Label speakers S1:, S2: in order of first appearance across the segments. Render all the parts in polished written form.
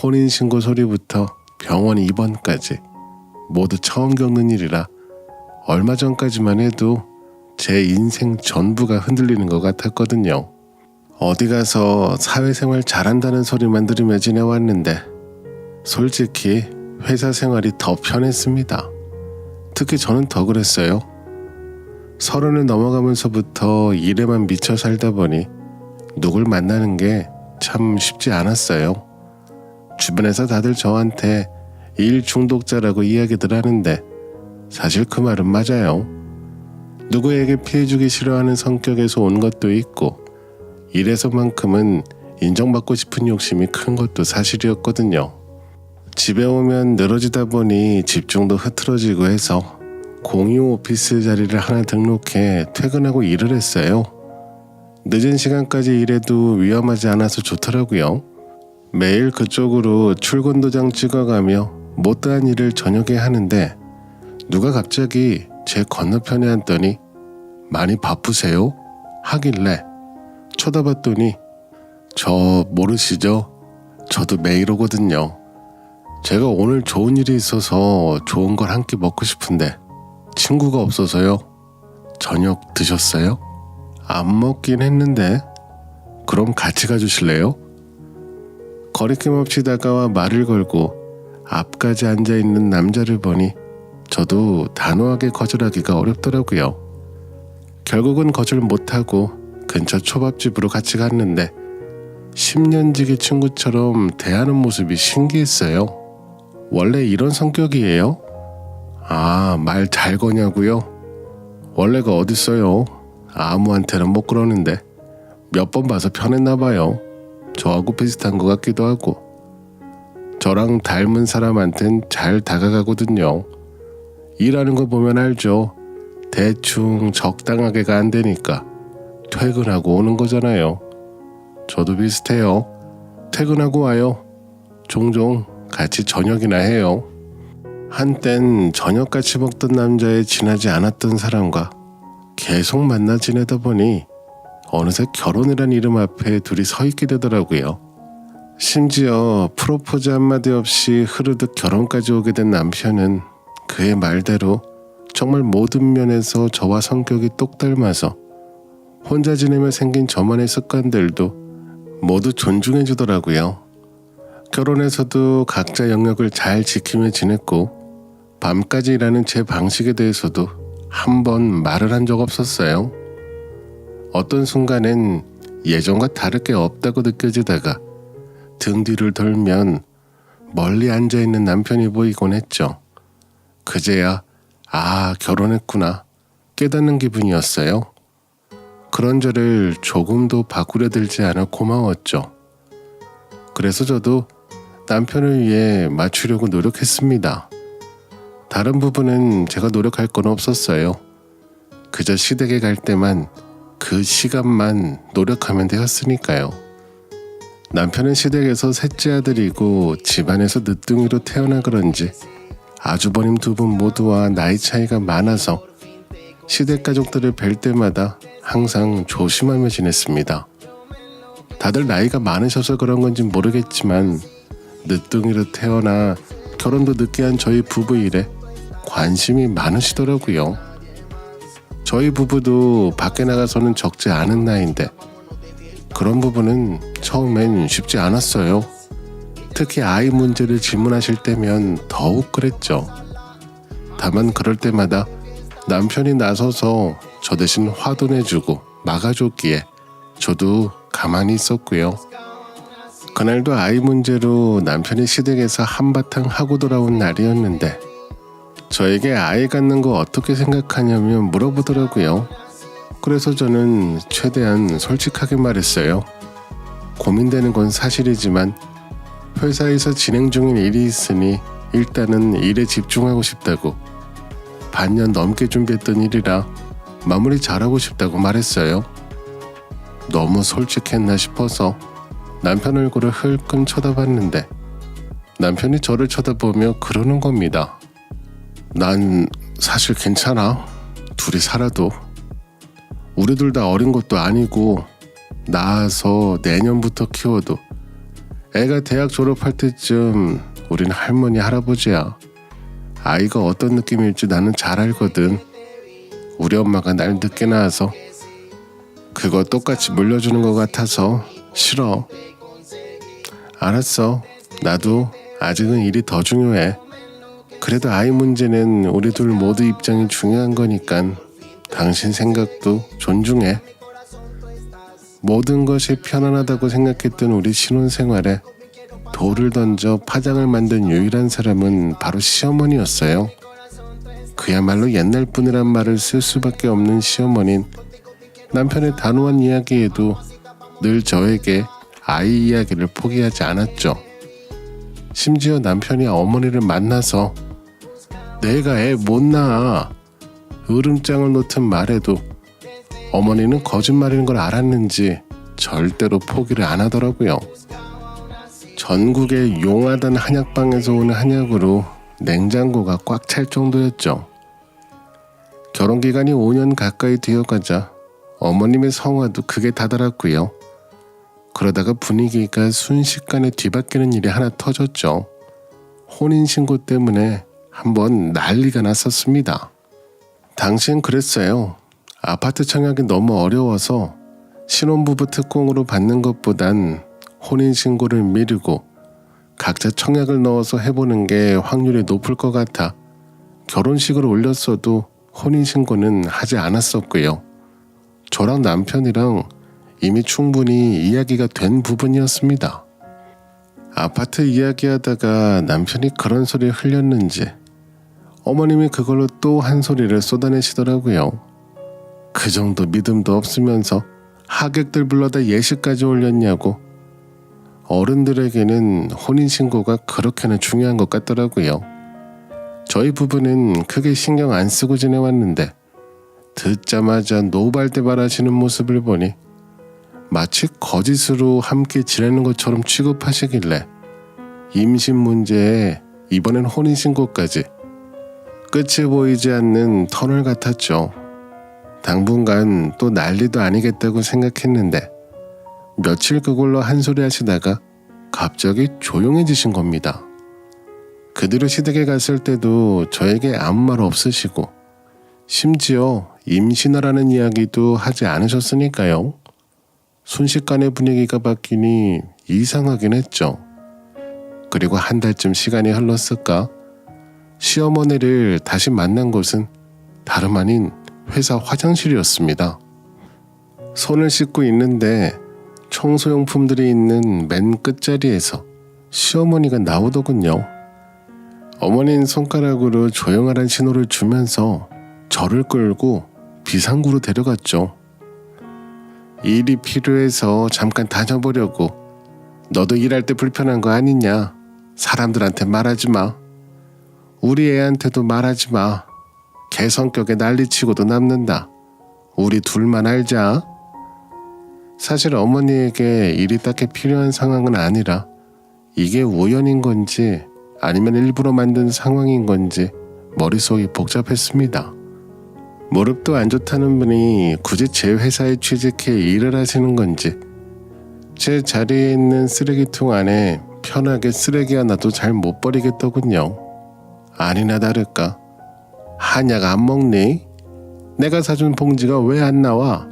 S1: 혼인신고 소리부터 병원 입원까지 모두 처음 겪는 일이라 얼마 전까지만 해도 제 인생 전부가 흔들리는 것 같았거든요. 어디 가서 사회생활 잘한다는 소리만 들으며 지내왔는데 솔직히 회사 생활이 더 편했습니다. 특히 저는 더 그랬어요. 30을 넘어가면서부터 일에만 미쳐 살다 보니 누굴 만나는 게 참 쉽지 않았어요. 주변에서 다들 저한테 일 중독자라고 이야기들 하는데 사실 그 말은 맞아요. 누구에게 피해주기 싫어하는 성격에서 온 것도 있고 일에서만큼은 인정받고 싶은 욕심이 큰 것도 사실이었거든요. 집에 오면 늘어지다 보니 집중도 흐트러지고 해서 공유 오피스 자리를 하나 등록해 퇴근하고 일을 했어요. 늦은 시간까지 일해도 위험하지 않아서 좋더라고요. 매일 그쪽으로 출근 도장 찍어가며 못다한 일을 저녁에 하는데 누가 갑자기 제 건너편에 앉더니 많이 바쁘세요? 하길래 쳐다봤더니 저 모르시죠? 저도 매일 오거든요. 제가 오늘 좋은 일이 있어서 좋은 걸 한 끼 먹고 싶은데 친구가 없어서요. 저녁 드셨어요? 안 먹긴 했는데 그럼 같이 가주실래요? 거리낌 없이 다가와 말을 걸고 앞까지 앉아있는 남자를 보니 저도 단호하게 거절하기가 어렵더라고요. 결국은 거절 못하고 근처 초밥집으로 같이 갔는데 10년지기 친구처럼 대하는 모습이 신기했어요. 원래 이런 성격이에요? 아, 말 잘 거냐고요? 원래가 어딨어요? 아무한테는 못 그러는데 몇 번 봐서 편했나 봐요. 저하고 비슷한 것 같기도 하고. 저랑 닮은 사람한텐 잘 다가가거든요. 일하는 거 보면 알죠. 대충 적당하게가 안 되니까 퇴근하고 오는 거잖아요. 저도 비슷해요. 퇴근하고 와요. 종종 같이 저녁이나 해요. 한땐 저녁같이 먹던 남자에 지나지 않았던 사람과 계속 만나 지내다 보니 어느새 결혼이란 이름 앞에 둘이 서 있게 되더라고요. 심지어 프로포즈 한마디 없이 흐르듯 결혼까지 오게 된 남편은 그의 말대로 정말 모든 면에서 저와 성격이 똑 닮아서 혼자 지내며 생긴 저만의 습관들도 모두 존중해 주더라고요. 결혼해서도 각자 영역을 잘 지키며 지냈고 밤까지 일하는 제 방식에 대해서도 한 번 말을 한 적 없었어요. 어떤 순간엔 예전과 다를 게 없다고 느껴지다가 등 뒤를 돌면 멀리 앉아있는 남편이 보이곤 했죠. 그제야 결혼했구나 깨닫는 기분이었어요. 그런 저를 조금도 바꾸려 들지 않아 고마웠죠. 그래서 저도 남편을 위해 맞추려고 노력했습니다. 다른 부분은 제가 노력할 건 없었어요. 그저 시댁에 갈 때만 그 시간만 노력하면 되었으니까요. 남편은 시댁에서 셋째 아들이고 집안에서 늦둥이로 태어나 그런지 아주버님 두 분 모두와 나이 차이가 많아서 시댁 가족들을 뵐 때마다 항상 조심하며 지냈습니다. 다들 나이가 많으셔서 그런 건지 모르겠지만 늦둥이로 태어나 결혼도 늦게 한 저희 부부 일에 관심이 많으시더라고요. 저희 부부도 밖에 나가서는 적지 않은 나이인데 그런 부분은 처음엔 쉽지 않았어요. 특히 아이 문제를 질문하실 때면 더욱 그랬죠. 다만 그럴 때마다 남편이 나서서 저 대신 화도 내주고 막아줬기에 저도 가만히 있었고요. 그날도 아이 문제로 남편이 시댁에서 한바탕 하고 돌아온 날이었는데 저에게 아이 갖는 거 어떻게 생각하냐며 물어보더라고요. 그래서 저는 최대한 솔직하게 말했어요. 고민되는 건 사실이지만 회사에서 진행 중인 일이 있으니 일단은 일에 집중하고 싶다고, 반년 넘게 준비했던 일이라 마무리 잘하고 싶다고 말했어요. 너무 솔직했나 싶어서 남편 얼굴을 흘끔 쳐다봤는데 남편이 저를 쳐다보며 그러는 겁니다. 난 사실 괜찮아. 둘이 살아도. 우리 둘 다 어린 것도 아니고 낳아서 내년부터 키워도 애가 대학 졸업할 때쯤 우린 할머니 할아버지야. 아이가 어떤 느낌일지 나는 잘 알거든. 우리 엄마가 날 늦게 낳아서 그거 똑같이 물려주는 것 같아서 싫어. 알았어. 나도 아직은 일이 더 중요해. 그래도 아이 문제는 우리 둘 모두 입장이 중요한 거니까 당신 생각도 존중해. 모든 것이 편안하다고 생각했던 우리 신혼생활에 돌을 던져 파장을 만든 유일한 사람은 바로 시어머니였어요. 그야말로 옛날 분이란 말을 쓸 수밖에 없는 시어머니는 남편의 단호한 이야기에도 늘 저에게 아이 이야기를 포기하지 않았죠. 심지어 남편이 어머니를 만나서 내가 애 못 낳아 으름장을 놓든 말해도 어머니는 거짓말인 걸 알았는지 절대로 포기를 안 하더라고요. 전국의 용하단 한약방에서 오는 한약으로 냉장고가 꽉 찰 정도였죠. 결혼기간이 5년 가까이 되어가자 어머님의 성화도 크게 다다랐고요. 그러다가 분위기가 순식간에 뒤바뀌는 일이 하나 터졌죠. 혼인신고 때문에 한번 난리가 났었습니다. 당시엔 그랬어요. 아파트 청약이 너무 어려워서 신혼부부 특공으로 받는 것보단 혼인신고를 미루고 각자 청약을 넣어서 해보는 게 확률이 높을 것 같아 결혼식을 올렸어도 혼인신고는 하지 않았었고요. 저랑 남편이랑 이미 충분히 이야기가 된 부분이었습니다. 아파트 이야기하다가 남편이 그런 소리를 흘렸는지 어머님이 그걸로 또 한 소리를 쏟아내시더라고요. 그 정도 믿음도 없으면서 하객들 불러다 예식까지 올렸냐고. 어른들에게는 혼인신고가 그렇게나 중요한 것 같더라고요. 저희 부부는 크게 신경 안 쓰고 지내왔는데 듣자마자 노발대발하시는 모습을 보니 마치 거짓으로 함께 지내는 것처럼 취급하시길래 임신 문제에 이번엔 혼인신고까지 끝이 보이지 않는 터널 같았죠. 당분간 또 난리도 아니겠다고 생각했는데 며칠 그걸로 한 소리 하시다가 갑자기 조용해지신 겁니다. 그 뒤로 시댁에 갔을 때도 저에게 아무 말 없으시고 심지어 임신하라는 이야기도 하지 않으셨으니까요. 순식간에 분위기가 바뀌니 이상하긴 했죠. 그리고 한 달쯤 시간이 흘렀을까? 시어머니를 다시 만난 곳은 다름 아닌 회사 화장실이었습니다. 손을 씻고 있는데 청소용품들이 있는 맨 끝자리에서 시어머니가 나오더군요. 어머니는 손가락으로 조용하란 신호를 주면서 저를 끌고 비상구로 데려갔죠. 일이 필요해서 잠깐 다녀보려고. 너도 일할 때 불편한 거 아니냐? 사람들한테 말하지 마. 우리 애한테도 말하지 마. 걔 성격에 난리치고도 남는다. 우리 둘만 알자. 사실 어머니에게 일이 딱히 필요한 상황은 아니라 이게 우연인 건지 아니면 일부러 만든 상황인 건지 머릿속이 복잡했습니다. 무릎도 안 좋다는 분이 굳이 제 회사에 취직해 일을 하시는 건지 제 자리에 있는 쓰레기통 안에 편하게 쓰레기 하나도 잘 못 버리겠더군요. 아니나 다를까 한약 안 먹니? 내가 사준 봉지가 왜 안 나와?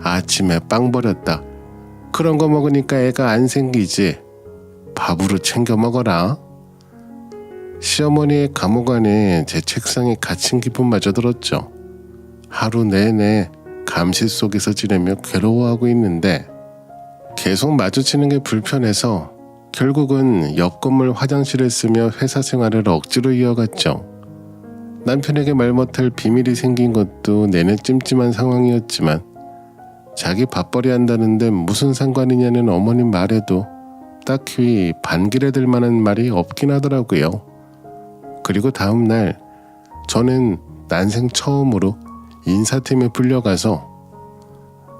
S1: 아침에 빵 버렸다. 그런 거 먹으니까 애가 안 생기지. 밥으로 챙겨 먹어라. 시어머니의 감옥 안에 제 책상에 갇힌 기분마저 들었죠. 하루 내내 감시 속에서 지내며 괴로워하고 있는데 계속 마주치는 게 불편해서 결국은 옆 건물 화장실을 쓰며 회사 생활을 억지로 이어갔죠. 남편에게 말 못할 비밀이 생긴 것도 내내 찜찜한 상황이었지만 자기 밥벌이 한다는데 무슨 상관이냐는 어머님 말에도 딱히 반기래 들 만한 말이 없긴 하더라고요. 그리고 다음 날 저는 난생 처음으로 인사팀에 불려가서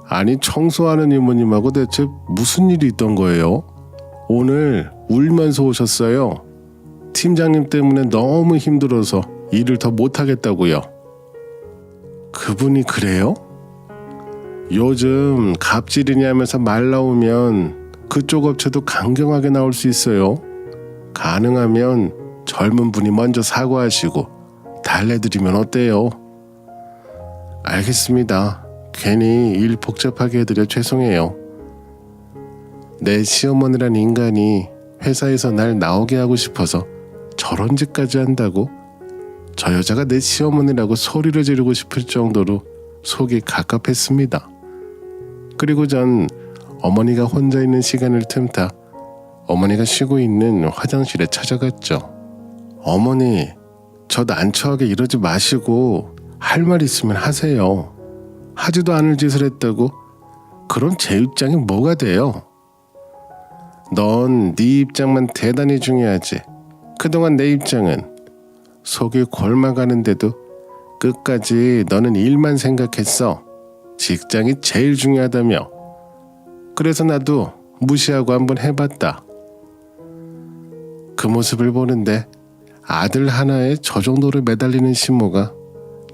S1: 아니 청소하는 이모님하고 대체 무슨 일이 있던 거예요? 오늘 울면서 오셨어요. 팀장님 때문에 너무 힘들어서 일을 더 못하겠다고요. 그분이 그래요? 요즘 갑질이냐면서 말 나오면 그쪽 업체도 강경하게 나올 수 있어요. 가능하면 젊은 분이 먼저 사과하시고 달래드리면 어때요? 알겠습니다. 괜히 일 복잡하게 해드려 죄송해요. 내 시어머니란 인간이 회사에서 날 나오게 하고 싶어서 저런 짓까지 한다고? 저 여자가 내 시어머니라고 소리를 지르고 싶을 정도로 속이 갑갑했습니다. 그리고 전 어머니가 혼자 있는 시간을 틈타 어머니가 쉬고 있는 화장실에 찾아갔죠. 어머니, 저 난처하게 이러지 마시고 할 말 있으면 하세요. 하지도 않을 짓을 했다고? 그럼 제 입장이 뭐가 돼요? 넌 네 입장만 대단히 중요하지. 그동안 내 입장은 속이 골마가는데도 끝까지 너는 일만 생각했어. 직장이 제일 중요하다며. 그래서 나도 무시하고 한번 해봤다. 그 모습을 보는데 아들 하나에 저 정도로 매달리는 신모가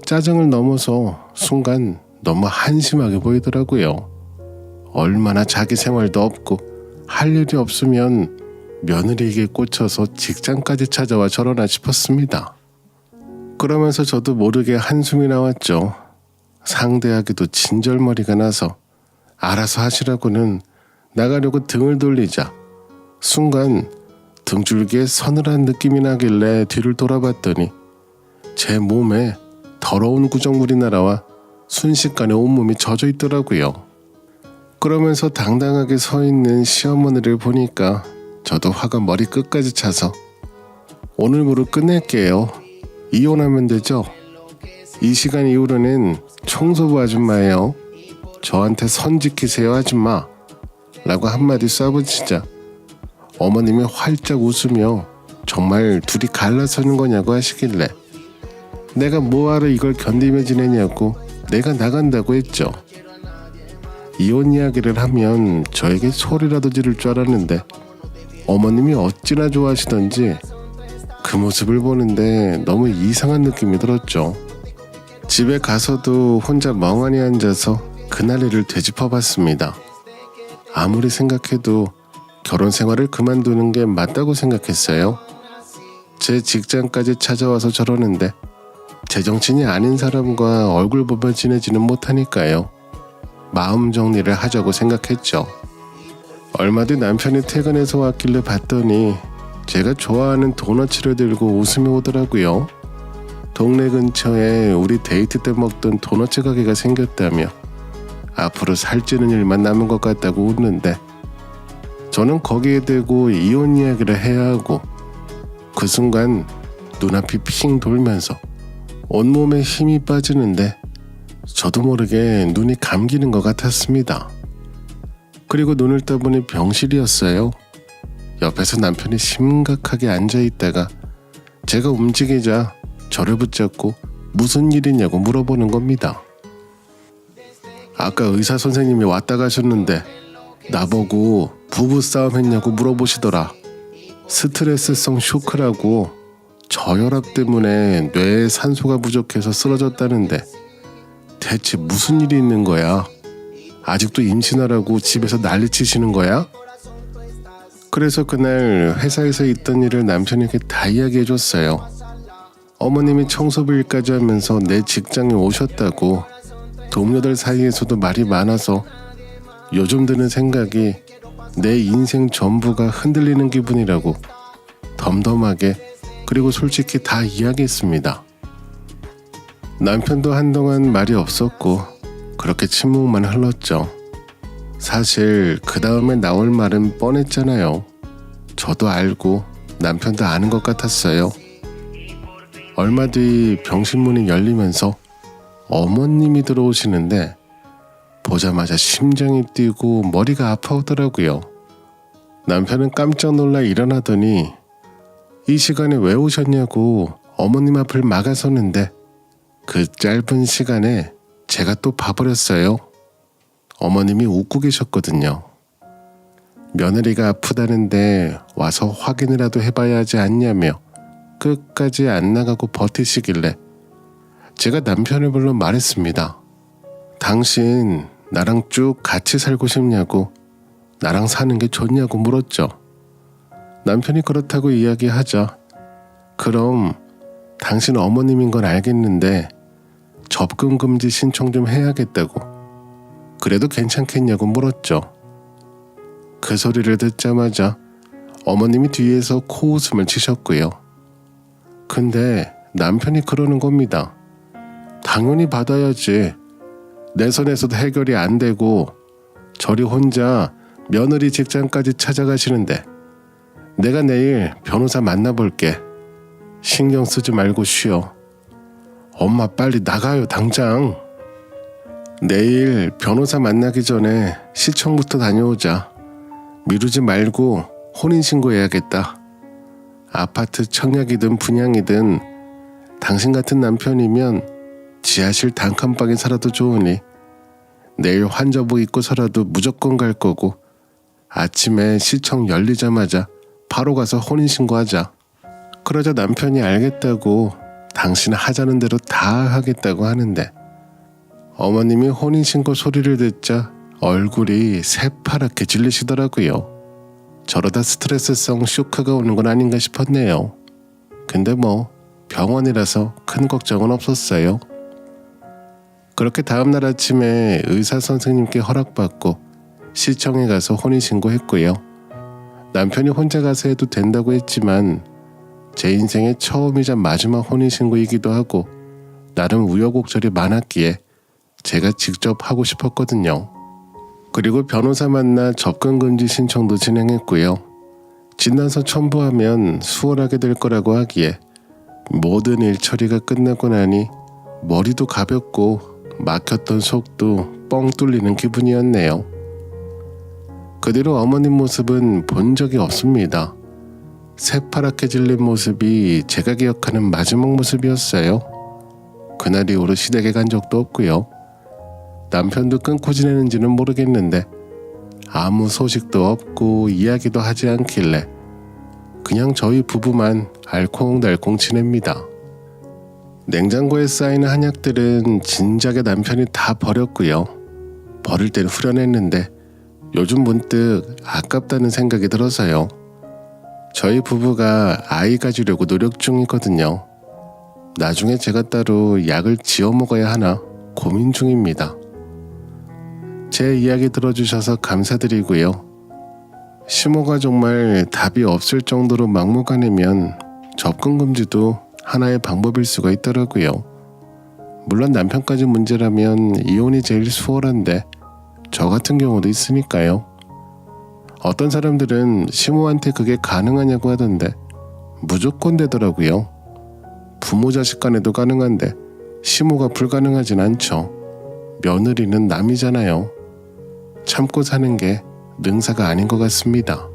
S1: 짜증을 넘어서 순간 너무 한심하게 보이더라고요. 얼마나 자기 생활도 없고 할 일이 없으면 며느리에게 꽂혀서 직장까지 찾아와 저러나 싶었습니다. 그러면서 저도 모르게 한숨이 나왔죠. 상대하기도 진절머리가 나서 알아서 하시라고는 나가려고 등을 돌리자 순간 등줄기에 서늘한 느낌이 나길래 뒤를 돌아봤더니 제 몸에 더러운 구정물이 날아와 순식간에 온몸이 젖어 있더라고요. 그러면서 당당하게 서 있는 시어머니를 보니까 저도 화가 머리 끝까지 차서 오늘부로 끝낼게요. 이혼하면 되죠? 이 시간 이후로는 청소부 아줌마예요. 저한테 선 지키세요 아줌마 라고 한마디 쏴붙이자 어머님이 활짝 웃으며 정말 둘이 갈라서는 거냐고 하시길래 내가 뭐하러 이걸 견디며 지내냐고 내가 나간다고 했죠. 이혼 이야기를 하면 저에게 소리라도 지를 줄 알았는데 어머님이 어찌나 좋아하시던지 그 모습을 보는데 너무 이상한 느낌이 들었죠. 집에 가서도 혼자 멍하니 앉아서 그날 일을 되짚어봤습니다. 아무리 생각해도 결혼 생활을 그만두는 게 맞다고 생각했어요. 제 직장까지 찾아와서 저러는데 제정신이 아닌 사람과 얼굴 보며 지내지는 못하니까요. 마음 정리를 하자고 생각했죠. 얼마 뒤 남편이 퇴근해서 왔길래 봤더니 제가 좋아하는 도너츠를 들고 웃으며 오더라고요. 동네 근처에 우리 데이트 때 먹던 도너츠 가게가 생겼다며 앞으로 살찌는 일만 남은 것 같다고 웃는데 저는 거기에 대고 이혼 이야기를 해야 하고 그 순간 눈앞이 핑 돌면서 온몸에 힘이 빠지는데 저도 모르게 눈이 감기는 것 같았습니다. 그리고 눈을 떠보니 병실이었어요. 옆에서 남편이 심각하게 앉아있다가 제가 움직이자 저를 붙잡고 무슨 일이냐고 물어보는 겁니다. 아까 의사 선생님이 왔다 가셨는데 나보고 부부싸움 했냐고 물어보시더라. 스트레스성 쇼크라고 저혈압 때문에 뇌에 산소가 부족해서 쓰러졌다는데 대체 무슨 일이 있는 거야? 아직도 임신하라고 집에서 난리치시는 거야? 그래서 그날 회사에서 있던 일을 남편에게 다 이야기해줬어요. 어머님이 청소부 일까지 하면서 내 직장에 오셨다고 동료들 사이에서도 말이 많아서 요즘 드는 생각이 내 인생 전부가 흔들리는 기분이라고 덤덤하게 그리고 솔직히 다 이야기했습니다. 남편도 한동안 말이 없었고 그렇게 침묵만 흘렀죠. 사실 그 다음에 나올 말은 뻔했잖아요. 저도 알고 남편도 아는 것 같았어요. 얼마 뒤 병실문이 열리면서 어머님이 들어오시는데 보자마자 심장이 뛰고 머리가 아파오더라고요. 남편은 깜짝 놀라 일어나더니 이 시간에 왜 오셨냐고 어머님 앞을 막아섰는데 그 짧은 시간에 제가 또 봐버렸어요. 어머님이 웃고 계셨거든요. 며느리가 아프다는데 와서 확인이라도 해봐야 하지 않냐며 끝까지 안 나가고 버티시길래 제가 남편을 불러 말했습니다. 당신 나랑 쭉 같이 살고 싶냐고 나랑 사는 게 좋냐고 물었죠. 남편이 그렇다고 이야기하자 그럼 당신 어머님인 건 알겠는데 접근 금지 신청 좀 해야겠다고. 그래도 괜찮겠냐고 물었죠. 그 소리를 듣자마자 어머님이 뒤에서 코웃음을 치셨고요. 근데 남편이 그러는 겁니다. 당연히 받아야지. 내 손에서도 해결이 안 되고 저리 혼자 며느리 직장까지 찾아가시는데 내가 내일 변호사 만나볼게. 신경 쓰지 말고 쉬어. 엄마 빨리 나가요 당장. 내일 변호사 만나기 전에 시청부터 다녀오자. 미루지 말고 혼인신고해야겠다. 아파트 청약이든 분양이든 당신 같은 남편이면 지하실 단칸방에 살아도 좋으니 내일 환자복 입고서라도 무조건 갈 거고 아침에 시청 열리자마자 바로 가서 혼인신고하자. 그러자 남편이 알겠다고 당신 하자는 대로 다 하겠다고 하는데 어머님이 혼인신고 소리를 듣자 얼굴이 새파랗게 질리시더라고요. 저러다 스트레스성 쇼크가 오는 건 아닌가 싶었네요. 근데 뭐 병원이라서 큰 걱정은 없었어요. 그렇게 다음날 아침에 의사 선생님께 허락받고 시청에 가서 혼인신고했고요. 남편이 혼자 가서 해도 된다고 했지만 제 인생의 처음이자 마지막 혼인신고이기도 하고 나름 우여곡절이 많았기에 제가 직접 하고 싶었거든요. 그리고 변호사 만나 접근금지 신청도 진행했고요. 진단서 첨부하면 수월하게 될 거라고 하기에 모든 일 처리가 끝나고 나니 머리도 가볍고 막혔던 속도 뻥 뚫리는 기분이었네요. 그 뒤로 어머님 모습은 본 적이 없습니다. 새파랗게 질린 모습이 제가 기억하는 마지막 모습이었어요. 그날 이후로 시댁에 간 적도 없고요. 남편도 끊고 지내는지는 모르겠는데 아무 소식도 없고 이야기도 하지 않길래 그냥 저희 부부만 알콩달콩 지냅니다. 냉장고에 쌓이는 한약들은 진작에 남편이 다 버렸고요. 버릴 땐 후련했는데 요즘 문득 아깝다는 생각이 들어서요. 저희 부부가 아이 가지려고 노력 중이거든요. 나중에 제가 따로 약을 지어 먹어야 하나 고민 중입니다. 제 이야기 들어주셔서 감사드리고요. 심호가 정말 답이 없을 정도로 막무가내면 접근금지도 하나의 방법일 수가 있더라고요. 물론 남편까지 문제라면 이혼이 제일 수월한데 저 같은 경우도 있으니까요. 어떤 사람들은 심호한테 그게 가능하냐고 하던데 무조건 되더라고요. 부모 자식 간에도 가능한데 심호가 불가능하진 않죠. 며느리는 남이잖아요. 참고 사는 게 능사가 아닌 것 같습니다.